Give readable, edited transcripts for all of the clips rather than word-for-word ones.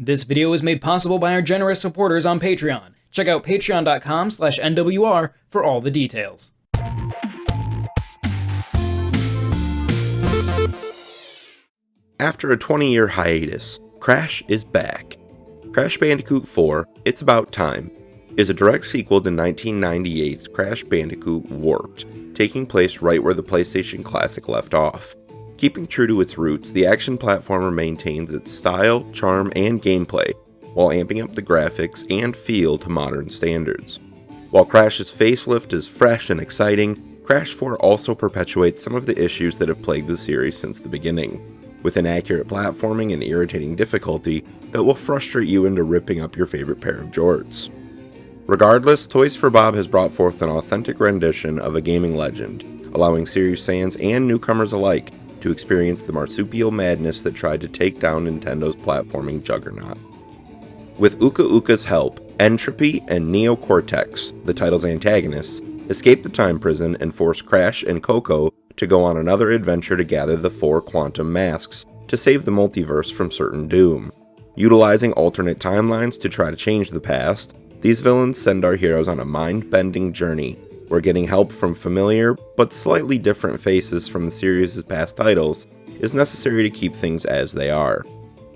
This video is made possible by our generous supporters on Patreon. Check out patreon.com/NWR for all the details. After a 20-year hiatus, Crash is back. Crash Bandicoot 4, It's About Time, is a direct sequel to 1998's Crash Bandicoot Warped, taking place right where the PlayStation Classic left off. Keeping true to its roots, the action platformer maintains its style, charm, and gameplay, while amping up the graphics and feel to modern standards. While Crash's facelift is fresh and exciting, Crash 4 also perpetuates some of the issues that have plagued the series since the beginning, with inaccurate platforming and irritating difficulty that will frustrate you into ripping up your favorite pair of jorts. Regardless, Toys for Bob has brought forth an authentic rendition of a gaming legend, allowing series fans and newcomers alike to experience the marsupial madness that tried to take down Nintendo's platforming juggernaut. With Uka Uka's help, Entropy and Neo Cortex, the title's antagonists, escape the time prison and force Crash and Coco to go on another adventure to gather the 4 quantum masks to save the multiverse from certain doom. Utilizing alternate timelines to try to change the past, these villains send our heroes on a mind-bending journey where getting help from familiar but slightly different faces from the series' past titles is necessary to keep things as they are.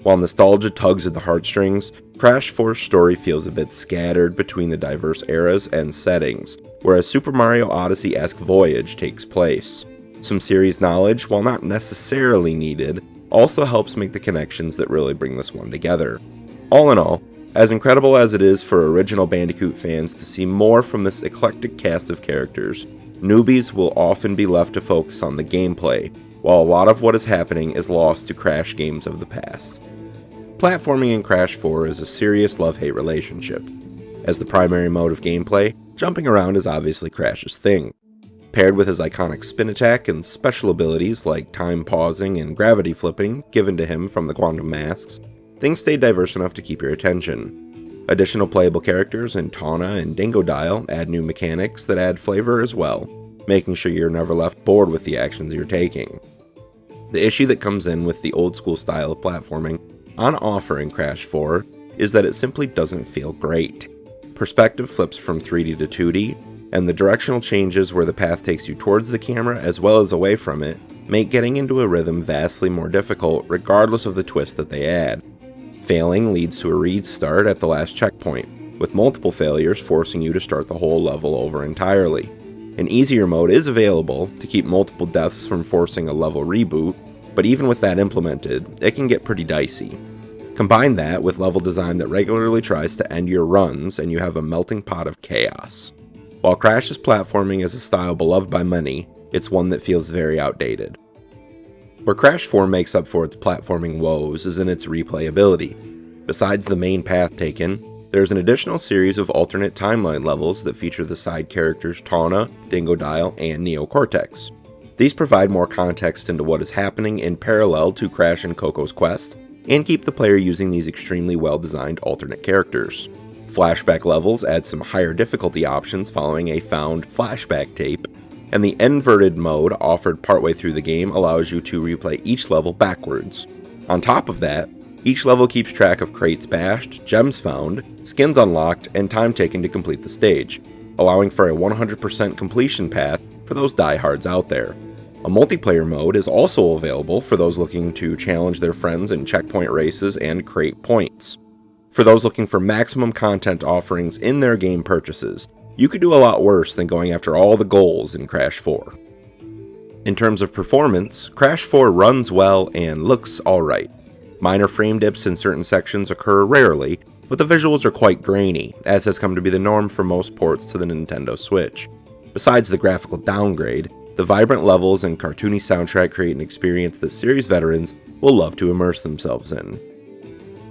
While nostalgia tugs at the heartstrings, Crash 4's story feels a bit scattered between the diverse eras and settings, where a Super Mario Odyssey-esque voyage takes place. Some series knowledge, while not necessarily needed, also helps make the connections that really bring this one together. All in all, as incredible as it is for original Bandicoot fans to see more from this eclectic cast of characters, newbies will often be left to focus on the gameplay, while a lot of what is happening is lost to Crash games of the past. Platforming in Crash 4 is a serious love-hate relationship. As the primary mode of gameplay, jumping around is obviously Crash's thing. Paired with his iconic spin attack and special abilities like time pausing and gravity flipping given to him from the quantum masks, things stay diverse enough to keep your attention. Additional playable characters in Tawna and Dingodile add new mechanics that add flavor as well, making sure you're never left bored with the actions you're taking. The issue that comes in with the old school style of platforming on offer in Crash 4 is that it simply doesn't feel great. Perspective flips from 3D to 2D, and the directional changes where the path takes you towards the camera as well as away from it make getting into a rhythm vastly more difficult regardless of the twist that they add. Failing leads to a restart at the last checkpoint, with multiple failures forcing you to start the whole level over entirely. An easier mode is available to keep multiple deaths from forcing a level reboot, but even with that implemented, it can get pretty dicey. Combine that with level design that regularly tries to end your runs and you have a melting pot of chaos. While Crash's platforming is a style beloved by many, it's one that feels very outdated. Where Crash 4 makes up for its platforming woes is in its replayability. Besides the main path taken, there's an additional series of alternate timeline levels that feature the side characters Tawna, Dingodile, and Neo Cortex. These provide more context into what is happening in parallel to Crash and Coco's quest, and keep the player using these extremely well-designed alternate characters. Flashback levels add some higher difficulty options following a found flashback tape, and the inverted mode offered partway through the game allows you to replay each level backwards. On top of that, each level keeps track of crates bashed, gems found, skins unlocked, and time taken to complete the stage, allowing for a 100% completion path for those diehards out there. A multiplayer mode is also available for those looking to challenge their friends in checkpoint races and crate points. For those looking for maximum content offerings in their game purchases, you could do a lot worse than going after all the goals in Crash 4. In terms of performance, Crash 4 runs well and looks alright. Minor frame dips in certain sections occur rarely, but the visuals are quite grainy, as has come to be the norm for most ports to the Nintendo Switch. Besides the graphical downgrade, the vibrant levels and cartoony soundtrack create an experience that series veterans will love to immerse themselves in.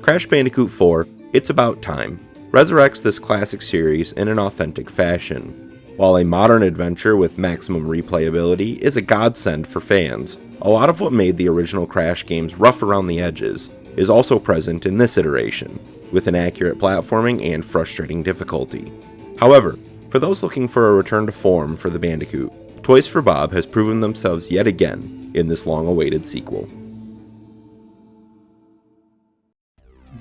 Crash Bandicoot 4, It's About Time, resurrects this classic series in an authentic fashion. While a modern adventure with maximum replayability is a godsend for fans, a lot of what made the original Crash games rough around the edges is also present in this iteration, with inaccurate platforming and frustrating difficulty. However, for those looking for a return to form for the Bandicoot, Toys for Bob has proven themselves yet again in this long-awaited sequel.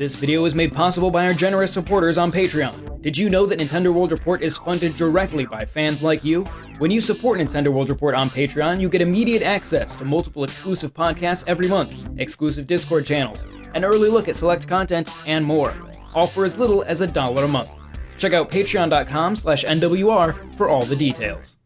This video is made possible by our generous supporters on Patreon. Did you know that Nintendo World Report is funded directly by fans like you? When you support Nintendo World Report on Patreon, you get immediate access to multiple exclusive podcasts every month, exclusive Discord channels, an early look at select content, and more, all for as little as $1 a month. Check out patreon.com/NWR for all the details.